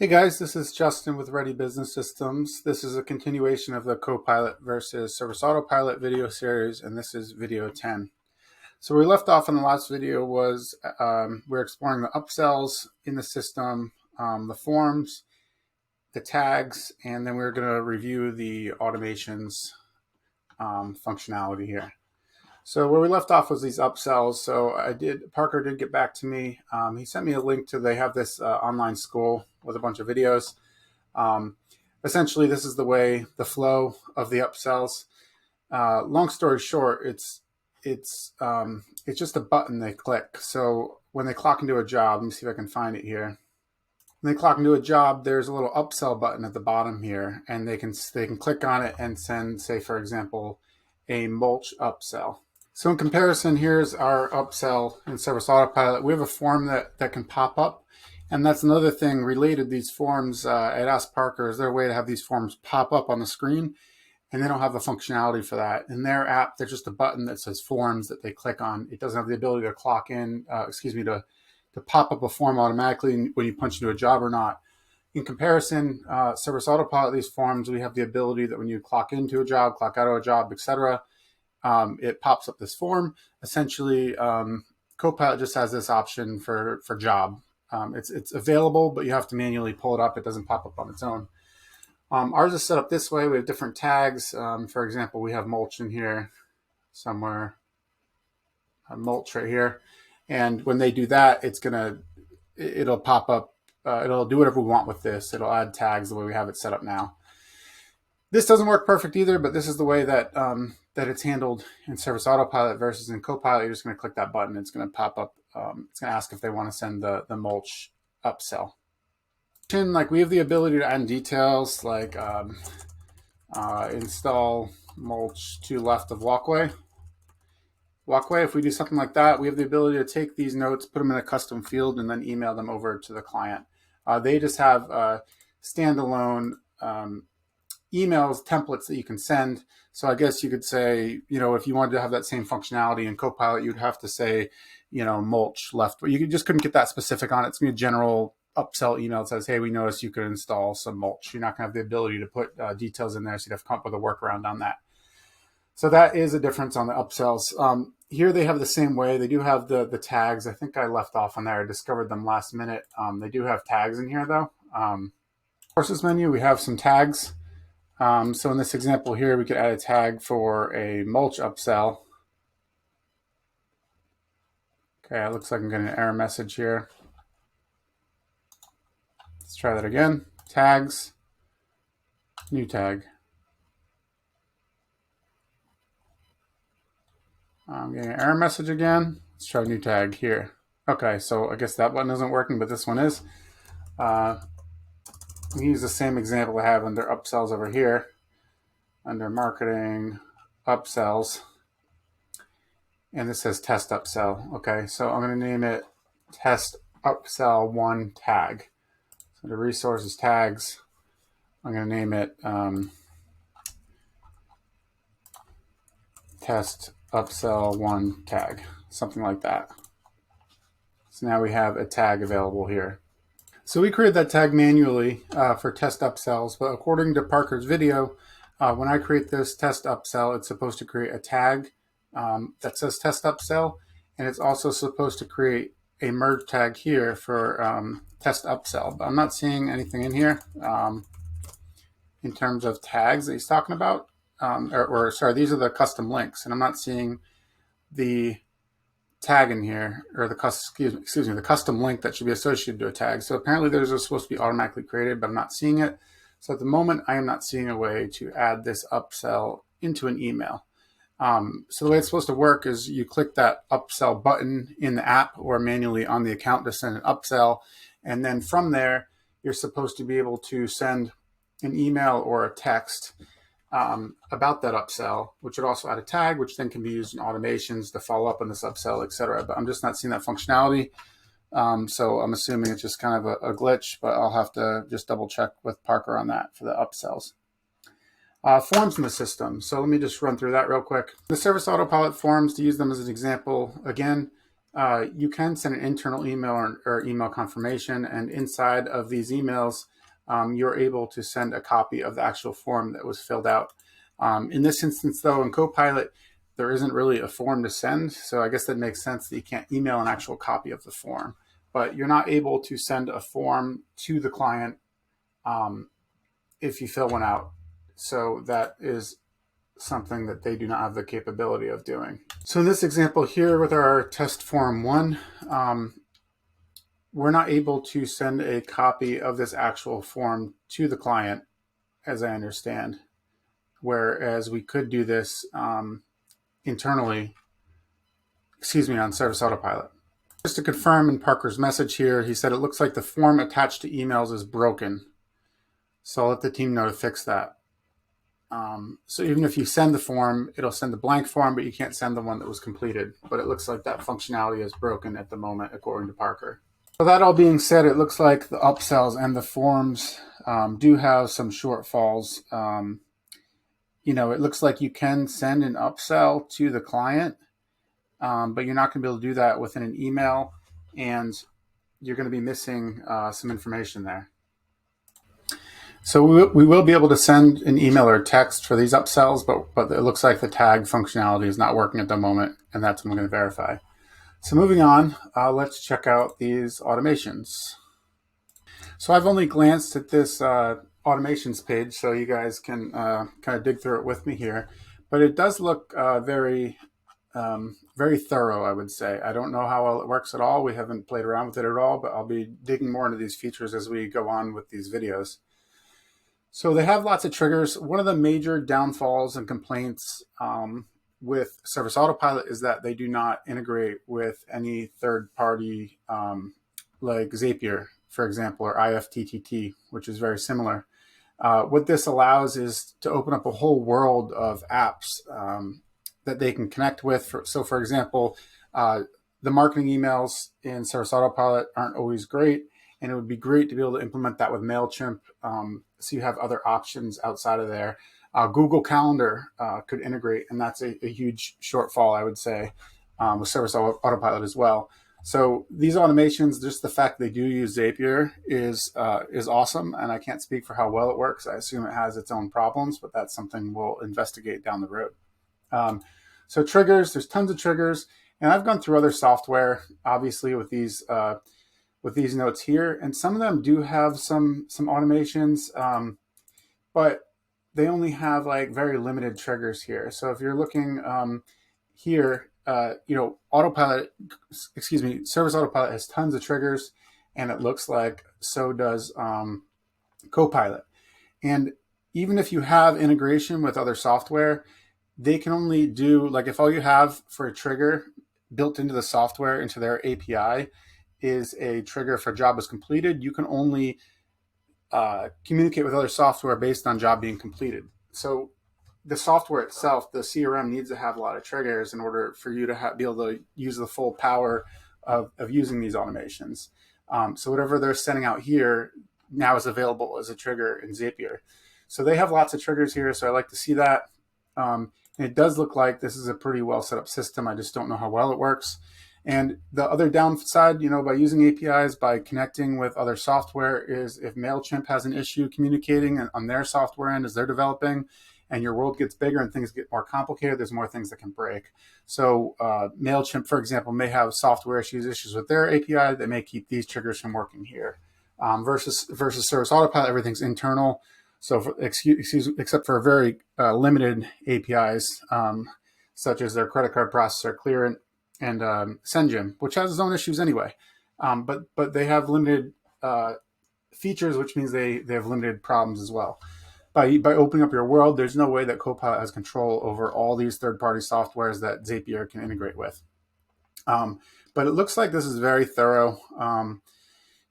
guys, this is Justin with Ready Business Systems. This is a continuation of the Copilot versus Service Autopilot video series, and this is video 10. So where we left off in the last video was we're exploring the upsells in the system, the forms, the tags, and then we're going to review the automations functionality here. So where we left off was these upsells. So Parker did get back to me. He sent me a link to, they have this online school with a bunch of videos. Essentially, this is the flow of the upsells. Long story short, it's just a button they click. So when they clock into a job, let me see if I can find it here. When they clock into a job, there's a little upsell button at the bottom here, and they can click on it and send, say, for example, a mulch upsell. So in comparison, here's our upsell in Service Autopilot. We have a form that can pop up. And that's another thing related, these forms. I asked Parker, is there a way to have these forms pop up on the screen? And they don't have the functionality for that. In their app, there's just a button that says forms that they click on. It doesn't have the ability to clock in, to pop up a form automatically when you punch into a job or not. In comparison, Service Autopilot, these forms, we have the ability that when you clock into a job, clock out of a job, etc., it pops up this form. Essentially, Copilot just has this option for job. It's available, but you have to manually pull it up. It doesn't pop up on its own. Ours is set up this way. We have different tags. For example, we have mulch in here somewhere, mulch right here. And when they do that, it'll pop up. It'll do whatever we want with this. It'll add tags the way we have it set up now. This doesn't work perfect either, but this is the way that it's handled in Service Autopilot versus in Copilot. You're just going to click that button. It's going to pop up. It's going to ask if they want to send the mulch upsell. Like we have the ability to add details like install mulch to left of walkway. If we do something like that, we have the ability to take these notes, put them in a custom field, and then email them over to the client. They just have standalone emails, templates that you can send. So I guess you could say, if you wanted to have that same functionality in Copilot, you'd have to say, mulch left. But you just couldn't get that specific on it. It's going to be a general upsell email that says, hey, we noticed you could install some mulch. You're not going to have the ability to put details in there, so you'd have to come up with a workaround on that. So that is a difference on the upsells. Here they have the same way. They do have the tags. I think I left off on there. I discovered them last minute. They do have tags in here, though. Courses menu, we have some tags. So in this example here, we could add a tag for a mulch upsell. Okay, it looks like I'm getting an error message here. Let's try that again. Tags, new tag. I'm getting an error message again. Let's try a new tag here. Okay, so I guess that button isn't working, but this one is. We use the same example I have under upsells over here, under marketing, upsells, and this says test upsell. Okay, so I'm going to name it test upsell 1 tag. So the resources tags, I'm going to name it test upsell 1 tag, something like that. So now we have a tag available here. So we created that tag manually for test upsells, but according to Parker's video, when I create this test upsell, it's supposed to create a tag that says test upsell, and it's also supposed to create a merge tag here for test upsell. But I'm not seeing anything in here in terms of tags that he's talking about. Sorry, these are the custom links, and I'm not seeing the tag in here, or the custom link that should be associated to a tag. So apparently those are supposed to be automatically created, but I'm not seeing it. So at the moment, I am not seeing a way to add this upsell into an email. So the way it's supposed to work is you click that upsell button in the app or manually on the account to send an upsell. And then from there, you're supposed to be able to send an email or a text about that upsell, which would also add a tag, which then can be used in automations to follow up on this upsell, etc. But I'm just not seeing that functionality. So I'm assuming it's just kind of a glitch, but I'll have to just double check with Parker on that for the upsells. Forms in the system. So let me just run through that real quick. The Service Autopilot forms, to use them as an example, again, you can send an internal email or email confirmation, and inside of these emails, you're able to send a copy of the actual form that was filled out. In this instance, though, in Copilot, there isn't really a form to send, so I guess that makes sense that you can't email an actual copy of the form. But you're not able to send a form to the client if you fill one out. So that is something that they do not have the capability of doing. So in this example here with our test form 1, we're not able to send a copy of this actual form to the client, as I understand, whereas we could do this internally, on Service Autopilot. Just to confirm in Parker's message here, he said it looks like the form attached to emails is broken. So I'll let the team know to fix that. So even if you send the form, it'll send the blank form, but you can't send the one that was completed. But it looks like that functionality is broken at the moment, according to Parker. So that all being said, it looks like the upsells and the forms do have some shortfalls. It looks like you can send an upsell to the client, but you're not going to be able to do that within an email, and you're going to be missing some information there. So we will be able to send an email or text for these upsells, but it looks like the tag functionality is not working at the moment, and that's what I'm going to verify. So moving on, let's check out these automations. So I've only glanced at this automations page, so you guys can kind of dig through it with me here, but it does look very thorough, I would say. I don't know how well it works at all. We haven't played around with it at all, but I'll be digging more into these features as we go on with these videos. So they have lots of triggers. One of the major downfalls and complaints with Service Autopilot is that they do not integrate with any third-party like Zapier, for example, or IFTTT, which is very similar. What this allows is to open up a whole world of apps that they can connect with. So for example, the marketing emails in Service Autopilot aren't always great, and it would be great to be able to implement that with MailChimp, so you have other options outside of there. Google Calendar could integrate, and that's a huge shortfall, I would say, with Service Autopilot as well. So these automations, just the fact they do use Zapier is awesome, and I can't speak for how well it works. I assume it has its own problems, but that's something we'll investigate down the road. So triggers, there's tons of triggers, and I've gone through other software, obviously, with these notes here, and some of them do have some automations, but they only have like very limited triggers here. So if you're looking here, Service Autopilot has tons of triggers, and it looks like so does Copilot. And even if you have integration with other software, they can only do, like, if all you have for a trigger built into the software, into their API, is a trigger for job was completed, you can only communicate with other software based on job being completed. So the software itself, the CRM, needs to have a lot of triggers in order for you to be able to use the full power of using these automations. So whatever they're sending out here now is available as a trigger in Zapier. So they have lots of triggers here, so I like to see that. And it does look like this is a pretty well set up system. I just don't know how well it works. And the other downside, by using APIs, by connecting with other software, is if MailChimp has an issue communicating on their software end as they're developing, and your world gets bigger and things get more complicated, there's more things that can break. So MailChimp, for example, may have software issues with their API that may keep these triggers from working here. Versus Service Autopilot, everything's internal. So except for very limited APIs, such as their credit card processor, Clear and SendGym, which has its own issues anyway. But they have limited features, which means they have limited problems as well. By opening up your world, there's no way that Copilot has control over all these third-party softwares that Zapier can integrate with. But it looks like this is very thorough.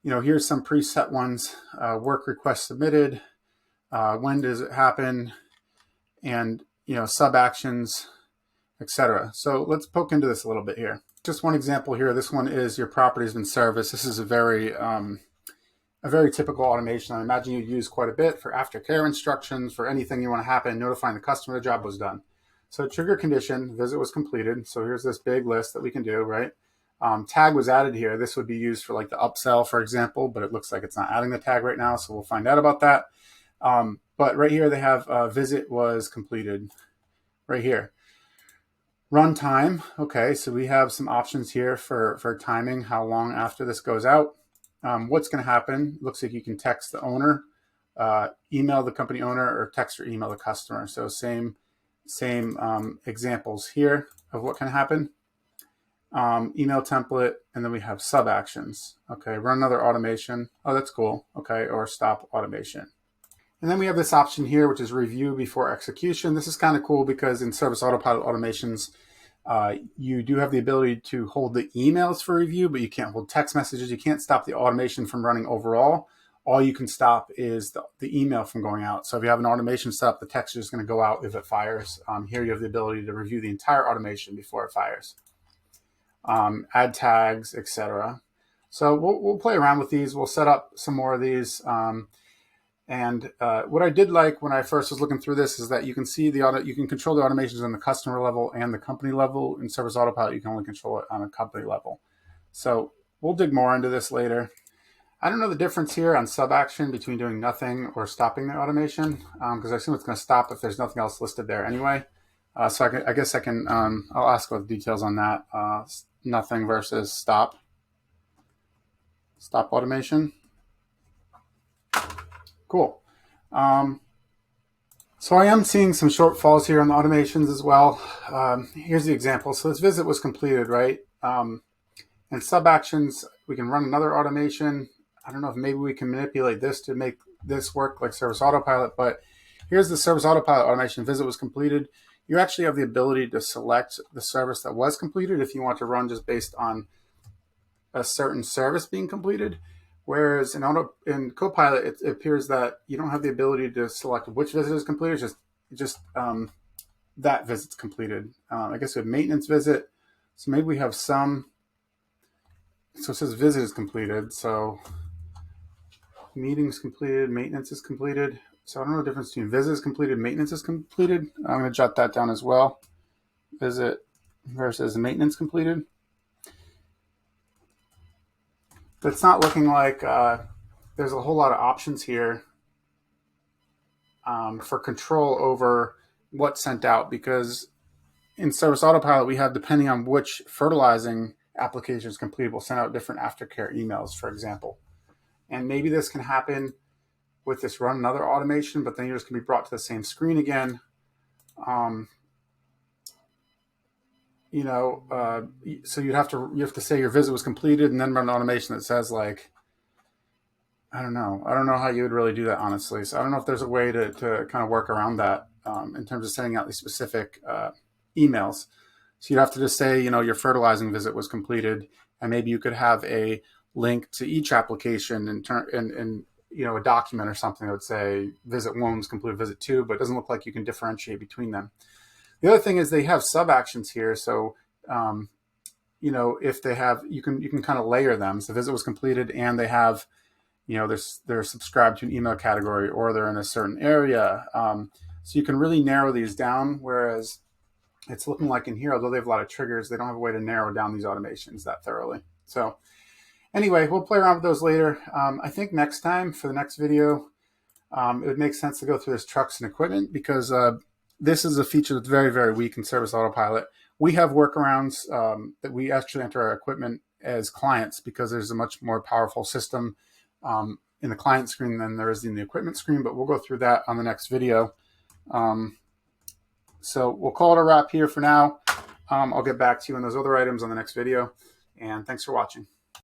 Here's some preset ones: work request submitted, when does it happen, and sub actions, etc. So let's poke into this a little bit here. Just one example here. This one is your property's been serviced. This is a very typical automation. I imagine you'd use quite a bit for aftercare instructions, for anything you want to happen, notifying the customer the job was done. So trigger condition, visit was completed. So here's this big list that we can do, right? Tag was added here. This would be used for like the upsell, for example, but it looks like it's not adding the tag right now, so we'll find out about that. But right here they have visit was completed right here. Runtime. Okay, so we have some options here for timing, how long after this goes out. What's going to happen? Looks like you can text the owner, email the company owner, or text or email the customer. So same examples here of what can happen. Email template, and then we have sub actions. Okay, run another automation. Oh, that's cool. Okay, or stop automation. And then we have this option here, which is review before execution. This is kind of cool because in Service Autopilot automations, you do have the ability to hold the emails for review, but you can't hold text messages. You can't stop the automation from running overall. All you can stop is the email from going out. So if you have an automation set up, the text is going to go out if it fires. Here you have the ability to review the entire automation before it fires. Add tags, etc. So we'll play around with these. We'll set up some more of these. And what I did like when I first was looking through this is that you can see you can control the automations on the customer level and the company level. In Service Autopilot, you can only control it on a company level. So we'll dig more into this later. I don't know the difference here on sub action between doing nothing or stopping the automation, because I assume it's going to stop if there's nothing else listed there anyway. So I guess I can, I'll ask about the details on that. Nothing versus stop automation. Cool. So I am seeing some shortfalls here on the automations as well. Here's the example. So this visit was completed, right? And sub actions, we can run another automation. I don't know if maybe we can manipulate this to make this work like Service Autopilot, but here's the Service Autopilot automation. Visit was completed. You actually have the ability to select the service that was completed if you want to run just based on a certain service being completed. Whereas in Copilot, it appears that you don't have the ability to select which visit is completed, just that visit's completed. I guess we have maintenance visit. So maybe we have some, so it says visit is completed. So meetings completed, maintenance is completed. So I don't know the difference between visit is completed, maintenance is completed. I'm going to jot that down as well. Visit versus maintenance completed. But it's not looking like there's a whole lot of options here for control over what's sent out, because in Service Autopilot, we have, depending on which fertilizing application is completed, we'll send out different aftercare emails, for example. And maybe this can happen with this run another automation, but then you're just going to be brought to the same screen again. So you have to say your visit was completed and then run an automation that says, like, I don't know how you would really do that, honestly. So I don't know if there's a way to kind of work around that in terms of sending out these specific emails. So you'd have to just say, your fertilizing visit was completed, and maybe you could have a link to each application in a document or something that would say visit 1 was completed, visit 2, but it doesn't look like you can differentiate between them. The other thing is they have sub actions here. So, if they have, you can kind of layer them. So visit was completed and they have, they're subscribed to an email category or they're in a certain area. So you can really narrow these down. Whereas it's looking like in here, although they have a lot of triggers, they don't have a way to narrow down these automations that thoroughly. So anyway, we'll play around with those later. I think next time for the next video, it would make sense to go through this trucks and equipment, because this is a feature that's very, very weak in Service Autopilot. We have workarounds that we actually enter our equipment as clients, because there's a much more powerful system in the client screen than there is in the equipment screen, but we'll go through that on the next video. So we'll call it a wrap here for now. I'll get back to you on those other items on the next video, and thanks for watching.